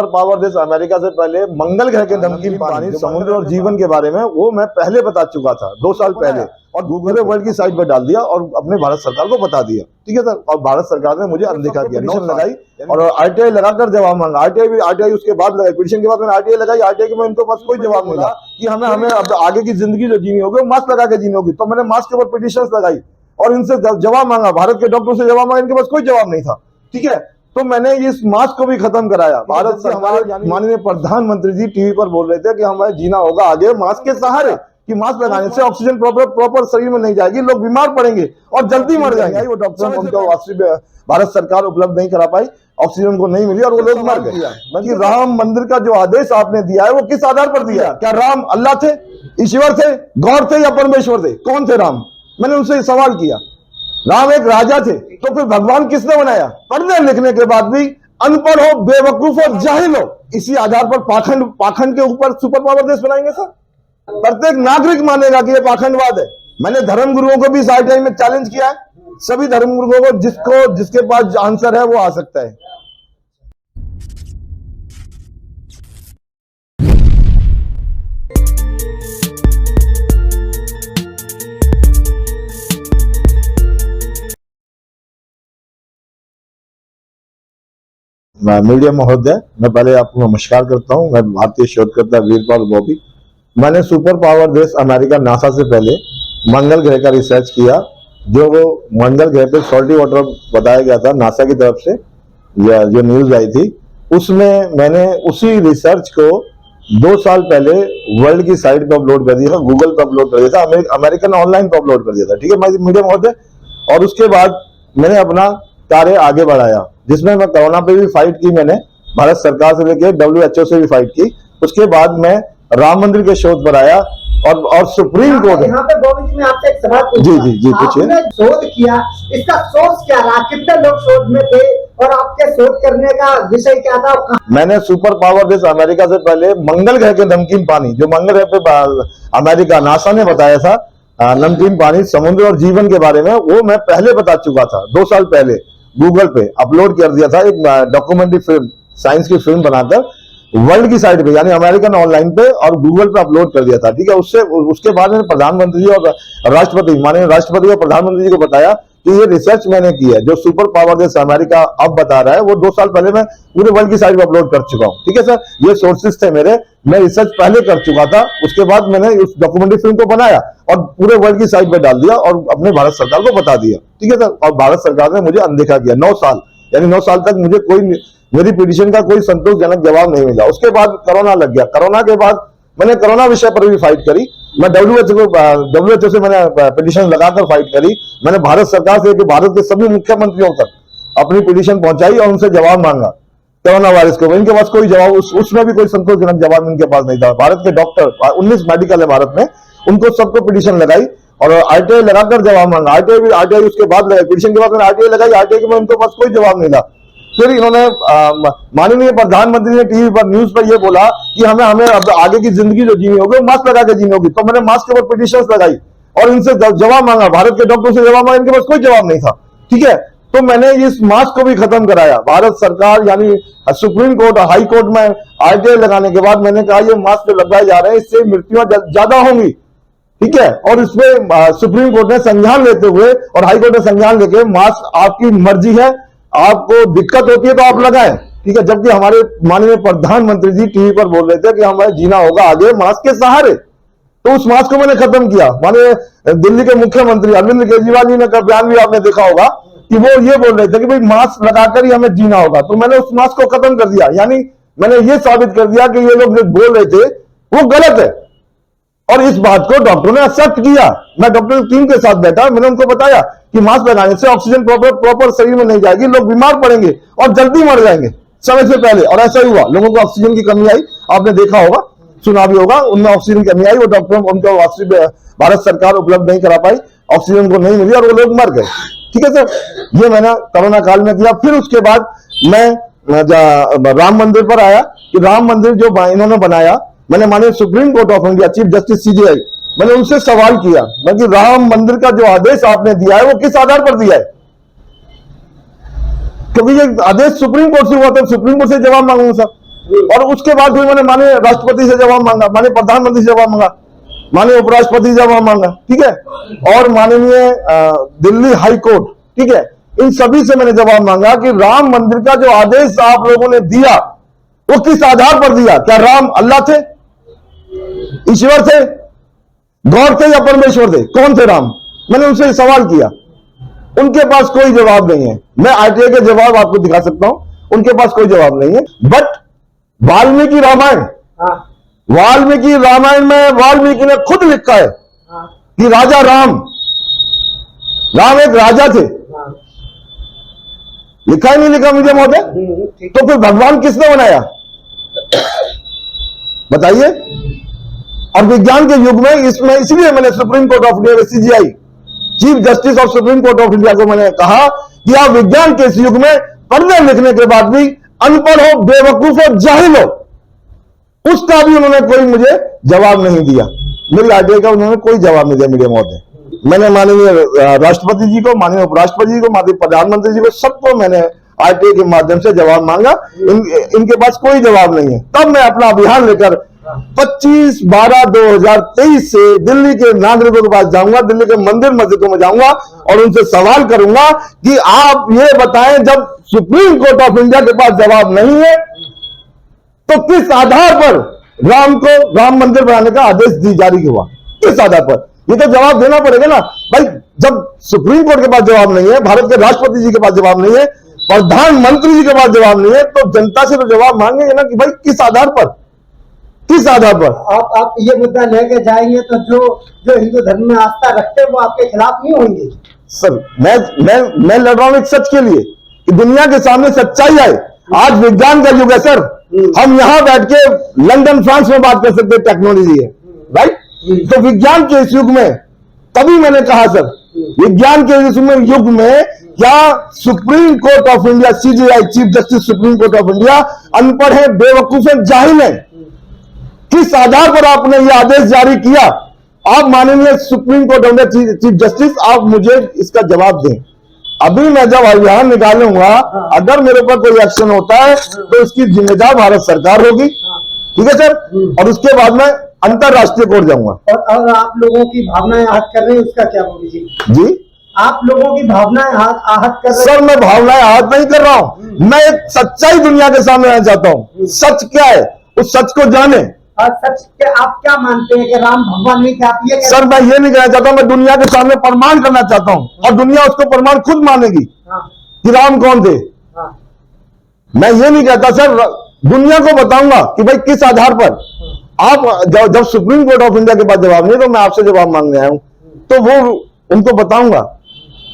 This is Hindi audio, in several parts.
पावर देश अमेरिका से पहले मंगल ग्रह के नमकीन पानी, समुद्र और जीवन के बारे में वो मैं पहले बता चुका था 2 साल पहले, और गूगल वर्ल्ड की साइट पर डाल दिया और अपने भारत सरकार को बता दिया। ठीक है सर, और भारत सरकार ने मुझे अनदेखा किया, पिटीशन लगाई और आरटीआई लगाकर जवाब मांगा। आरटीआई उसके बाद लगाई, पिटीशन के बाद मैंने आरटीआई लगाई। आरटीआई के में इनको पास कोई जवाब मिला कि हमें अब आगे की जिंदगी जो जीनी होगी वो मास्क लगा के जीनी होगी। तो मैंने मास्क के ऊपर पिटीशन लगाई और इनसे जवाब मांगा, भारत के डॉक्टर से जवाब मांगा, इनके पास कोई जवाब नहीं था। ठीक है, तो मैंने इस मास्क को भी खत्म कराया। भारत से हमारे माननीय प्रधानमंत्री जी टीवी पर बोल रहे थे कि हमें जीना होगा आगे मास्क के सहारे, कि मास्क लगाने से ऑक्सीजन प्रॉपर शरीर में नहीं जाएगी, लोग बीमार पड़ेंगे और जल्दी मर जाएंगे। वो डॉक्टर उनको भारत सरकार उपलब्ध नहीं करा पाई, ऑक्सीजन को नहीं मिली और वो लोग मर गए। बल्कि राम मंदिर का जो आदेश आपने दिया है वो किस आधार पर दिया? क्या राम अल्लाह थे, ईश्वर थे, गौर थे या परमेश्वर थे? कौन थे राम? मैंने उनसे सवाल किया। राम एक राजा थे, तो फिर भगवान किसने बनाया? पढ़ने लिखने के बाद भी अनपढ़ हो, बेवकूफ हो, जाहिल हो, इसी आधार पर पाखंड के ऊपर सुपर पावर देश बनाएंगे सर? प्रत्येक नागरिक मानेगा कि ये पाखंडवाद है। मैंने धर्म गुरुओं को भी इस आरटीआई में चैलेंज किया है, सभी धर्म गुरुओं को जिसके पास आंसर है वो आ सकता है। मीडिया महोदय, मैं पहले आपको नमस्कार करता हूं। मैं भारतीय शोधकर्ता वीरपाल बॉबी। मैंने सुपर पावर देश अमेरिका नासा से पहले मंगल ग्रह का रिसर्च किया। जो मंगल ग्रह पे सॉल्टी वाटर बताया गया था नासा की तरफ से, या जो न्यूज आई थी, उसमें मैंने उसी रिसर्च को 2 साल पहले वर्ल्ड की साइट पर अपलोड कर दिया था, गूगल पर अपलोड कर दिया था, अमेरिकन ऑनलाइन पर अपलोड कर दिया था। ठीक है मीडिया महोदय, और उसके बाद मैंने अपना कार्य आगे बढ़ाया, जिसमें मैं कोरोना पे भी फाइट की। मैंने भारत सरकार से लेकर WHO से भी फाइट की। उसके बाद मैं राम मंदिर के शोध पर आया और सुप्रीम कोर्ट। यहाँ पे बॉबी जी, मैं आपसे एक सवाल पूछूं। जी पूछिए। आपने शोध किया, इसका सोर्स क्या रहा? कितने लोग शोध में थे और आपके शोध करने का विषय क्या था? मैंने सुपर पावर देश अमेरिका से पहले मंगल ग्रह के नमकीन पानी, जो मंगल ग्रह पे अमेरिका नासा ने बताया था, नमकीन पानी, समुद्र और जीवन के बारे में, वो मैं पहले बता चुका था 2 साल पहले। गूगल पे अपलोड कर दिया था, एक डॉक्यूमेंट्री फिल्म, साइंस की फिल्म बनाकर वर्ल्ड की साइट पे, यानी अमेरिकन ऑनलाइन पे और गूगल पे अपलोड कर दिया था। ठीक है, उसके बाद मैंने प्रधानमंत्री जी और राष्ट्रपति, माननीय राष्ट्रपति और प्रधानमंत्री जी को बताया कि ये रिसर्च मैंने की है, जो सुपर पावर देश अमेरिका अब बता रहा है, वो 2 साल पहले मैं पूरे वर्ल्ड की साइट पे अपलोड कर चुका हूँ। ठीक है सर, ये सोर्सेज थे मेरे, मैं रिसर्च पहले कर चुका था। उसके बाद मैंने उस डॉक्यूमेंट्री फिल्म को बनाया और पूरे वर्ल्ड की साइट पे डाल दिया और अपने भारत सरकार को बता दिया। ठीक है सर, और भारत सरकार ने मुझे अनदेखा किया 9 साल, यानी 9 साल तक मुझे मेरी पिटीशन का कोई संतोषजनक जवाब नहीं मिला। उसके बाद कोरोना लग गया। कोरोना के बाद मैंने कोरोना विषय पर भी फाइट करी। मैं WHO से मैंने पिटीशन लगाकर फाइट करी। मैंने भारत सरकार से, भारत के सभी मुख्यमंत्रियों तक अपनी पिटीशन पहुंचाई और उनसे जवाब मांगा कोरोना वायरस के। इनके पास कोई जवाब, उसमें भी कोई संतोषजनक जवाब इनके पास नहीं था। भारत के डॉक्टर 19 मेडिकल है भारत में, उनको सबको पिटीशन लगाई और आरटीआई लगाकर जवाब मांगा। आरटीआई उसके बाद लगाई, पिटीशन के बाद मैंने आरटीआई लगाई। आरटीआई के उनके पास कोई जवाब नहीं था। फिर इन्होंने माननीय प्रधानमंत्री ने टीवी पर, न्यूज पर ये बोला कि हमें अब आगे की जिंदगी जो जीनी होगी वो मास्क लगा के जीनी होगी। तो मैंने मास्क के ऊपर पिटीशन लगाई और इनसे जवाब मांगा, भारत के डॉक्टर से जवाब मांगा, इनके पास कोई जवाब नहीं था। ठीक है, तो मैंने इस मास्क को भी खत्म कराया। भारत सरकार यानी सुप्रीम कोर्ट, हाई कोर्ट में आरटीआई लगाने के बाद मैंने कहा ये मास्क जो लगाए जा रहे हैं इससे मृत्युआं ज्यादा होंगी। ठीक है, और इसमें सुप्रीम कोर्ट ने संज्ञान लेते हुए और हाई कोर्ट ने संज्ञान लेके, मास्क आपकी मर्जी है, आपको दिक्कत होती है तो आप लगाएं। ठीक है, जबकि हमारे माननीय प्रधानमंत्री जी टीवी पर बोल रहे थे कि हमें जीना होगा आगे मास्क के सहारे, तो उस मास्क को मैंने खत्म किया। माननीय दिल्ली के मुख्यमंत्री अरविंद केजरीवाल जी ने का बयान भी आपने देखा होगा कि वो ये बोल रहे थे कि भाई मास्क लगाकर ही हमें जीना होगा, तो मैंने उस मास्क को खत्म कर दिया। यानी मैंने ये साबित कर दिया कि ये लोग जो बोल रहे थे वो गलत है, और इस बात को डॉक्टरों ने एक्सेप्ट किया। मैं डॉक्टर टीम के साथ बैठा, मैंने उनको बताया कि मास्क लगाने से ऑक्सीजन प्रॉपर शरीर में नहीं जाएगी, लोग बीमार पड़ेंगे और जल्दी मर जाएंगे समय से पहले। और ऐसा ही हुआ, लोगों को ऑक्सीजन की कमी आई, आपने देखा होगा, सुना भी होगा, उनमें ऑक्सीजन की कमी आई। वो डॉक्टरों उनको भारत सरकार उपलब्ध नहीं करा पाई, ऑक्सीजन उनको नहीं मिली और वो लोग मर गए। ठीक है सर, ये मैंने कोरोना काल में किया। फिर उसके बाद मैं राम मंदिर पर आया कि राम मंदिर जो इन्होंने बनाया, मैंने माननीय supreme court of India chief justice CJI, मैंने उनसे सवाल किया मैं कि राम मंदिर का जो आदेश आपने दिया है वो किस आधार पर दिया है? क्योंकि ये आदेश सुप्रीम कोर्ट से हुआ था, सुप्रीम कोर्ट से जवाब मांगूंगा। और उसके बाद फिर मैंने माननीय राष्ट्रपति से जवाब मांगा, माननीय प्रधानमंत्री से जवाब मांगा, माननीय उपराष्ट्रपति से जवाब मांगा, ठीक है, और माननीय दिल्ली हाई कोर्ट, ठीक है, इन सभी से मैंने जवाब मांगा कि राम मंदिर का जो आदेश आप लोगों ने दिया वो किस आधार पर दिया? क्या राम अल्लाह थे, ईश्वर थे, गॉड थे या परमेश्वर थे? कौन थे राम? मैंने उनसे सवाल किया, उनके पास कोई जवाब नहीं है। मैं आरटीआई के जवाब आपको दिखा सकता हूं, उनके पास कोई जवाब नहीं है। बट वाल्मीकि रामायण, वाल्मीकि रामायण में वाल्मीकि ने खुद लिखा है कि राजा राम एक राजा थे। लिखा ही नहीं लिखा मुझे महोदय? तो फिर भगवान किसने बनाया बताइए? और विज्ञान के युग में इसमें इसलिए मैंने supreme court of India, CGI, chief justice of supreme court of India को मैंने कहा कि आप विज्ञान के इस युग में पढ़ने लिखने के बाद भी अनपढ़ हो, बेवकूफ हो, जाहिल हो, उसका भी उन्होंने कोई मुझे जवाब नहीं दिया। मेरी आरटीआई का उन्होंने कोई जवाब नहीं दिया मीडिया महोदय। मैंने माननीय राष्ट्रपति जी को, माननीय उपराष्ट्रपति जी को, माननीय प्रधानमंत्री जी को, सबको मैंने आरटीआई के माध्यम से जवाब मांगा। इनके पास कोई जवाब नहीं है। तब मैं अपना अभियान लेकर 25/12/2023 से दिल्ली के नागरिकों के पास जाऊंगा, दिल्ली के मंदिर मस्जिदों में जाऊंगा और उनसे सवाल करूंगा कि आप ये बताएं, जब सुप्रीम कोर्ट ऑफ इंडिया के पास जवाब नहीं है तो किस आधार पर राम को राम मंदिर बनाने का आदेश जारी हुआ? किस आधार पर? ये तो जवाब देना पड़ेगा ना भाई। जब सुप्रीम कोर्ट के पास जवाब नहीं है, भारत के राष्ट्रपति जी के पास जवाब नहीं है, प्रधानमंत्री जी के पास जवाब नहीं है, तो जनता से तो जवाब मांगेंगे ना कि भाई किस आधार पर, किस आधार पर आप ये मुद्दा लेके जाएंगे तो जो हिंदू धर्म में आस्था रखते हैं वो आपके खिलाफ नहीं होंगे? सर मैं लड़ रहा हूं एक सच के लिए कि दुनिया के सामने सच्चाई आए। आज विज्ञान का युग है सर। हम यहां बैठ के लंदन फ्रांस में बात कर सकते हैं, टेक्नोलॉजी है, राइट? तो विज्ञान के इस युग में, तभी मैंने कहा सर, विज्ञान के इस युग में क्या supreme court of India, CGI, chief justice supreme court of India अनपढ़ है, बेवकूफ है, जाहिल है? किस आधार पर आपने यह आदेश जारी किया? आप माननीय supreme court of India chief justice, आप मुझे इसका जवाब दें। अभी मैं जब अभियान निकालूंगा, अगर मेरे ऊपर कोई एक्शन होता है तो इसकी जिम्मेदार भारत सरकार होगी, ठीक है सर? और उसके बाद मैं अंतरराष्ट्रीय कोर्ट जाऊंगा। और आप लोगों की भावनाएं आहत कर रहे हैं, उसका क्या होगी जी? आप लोगों की भावनाएं आहत कर रहे हैं? सर मैं भावनाएं आहत नहीं कर रहा हूं, मैं एक सच्चाई दुनिया के सामने आना चाहता हूं। सच क्या है उस सच को जाने। सच के आप क्या मानते हैं कि राम भगवान नहीं थे? आप ये सर मैं ये नहीं कहना चाहता, मैं दुनिया के सामने प्रमाण करना चाहता हूं और दुनिया उसको प्रमाण खुद मानेगी कि राम कौन थे। मैं ये नहीं कहता सर, दुनिया को बताऊंगा कि भाई किस आधार पर आप, जब सुप्रीम कोर्ट ऑफ इंडिया के पास जवाब नहीं, तो मैं आपसे जवाब मांगने आया हूं, तो वो उनको बताऊंगा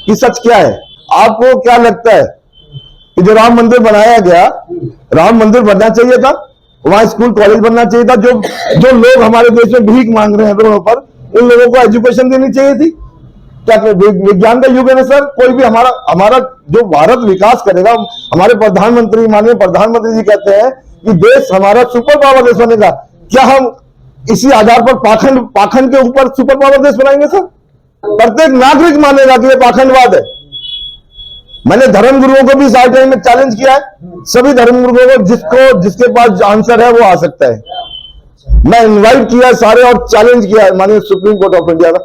कि सच क्या है। आपको क्या लगता है कि जो राम मंदिर बनाया गया, राम मंदिर बनना चाहिए था, वहां स्कूल कॉलेज बनना चाहिए था? जो लोग हमारे देश में भीख मांग रहे हैं रोडों पर, उन लोगों को एजुकेशन देनी चाहिए थी? क्या विज्ञान का युग है ना सर? कोई भी हमारा जो भारत विकास करेगा, हमारे प्रधानमंत्री, माननीय प्रधानमंत्री जी कहते हैं कि देश हमारा सुपर पावर देश बनेगा। क्या हम इसी आधार पर पाखंड के ऊपर सुपर पावर देश बनाएंगे सर? प्रत्येक नागरिक मानेगा कि ये पाखंडवाद है। मैंने धर्मगुरुओं को भी इस आरटीआई में चैलेंज किया है, सभी धर्मगुरुओं को, जिसके पास आंसर है वो आ सकता है। मैं इनवाइट किया सारे और चैलेंज किया माननीय सुप्रीम कोर्ट ऑफ इंडिया का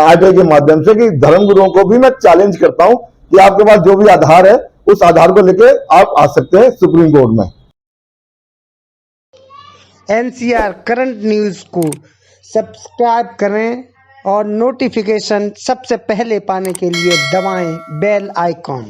आरटीआई के माध्यम से कि धर्मगुरुओं को भी मैं चैलेंज करता हूं कि आपके पास जो भी आधार है उस आधार को लेके आप आ सकते हैं सुप्रीम कोर्ट में। एनसीआर करंट न्यूज को सब्सक्राइब करें और नोटिफिकेशन सबसे पहले पाने के लिए दबाएं बेल आइकॉन।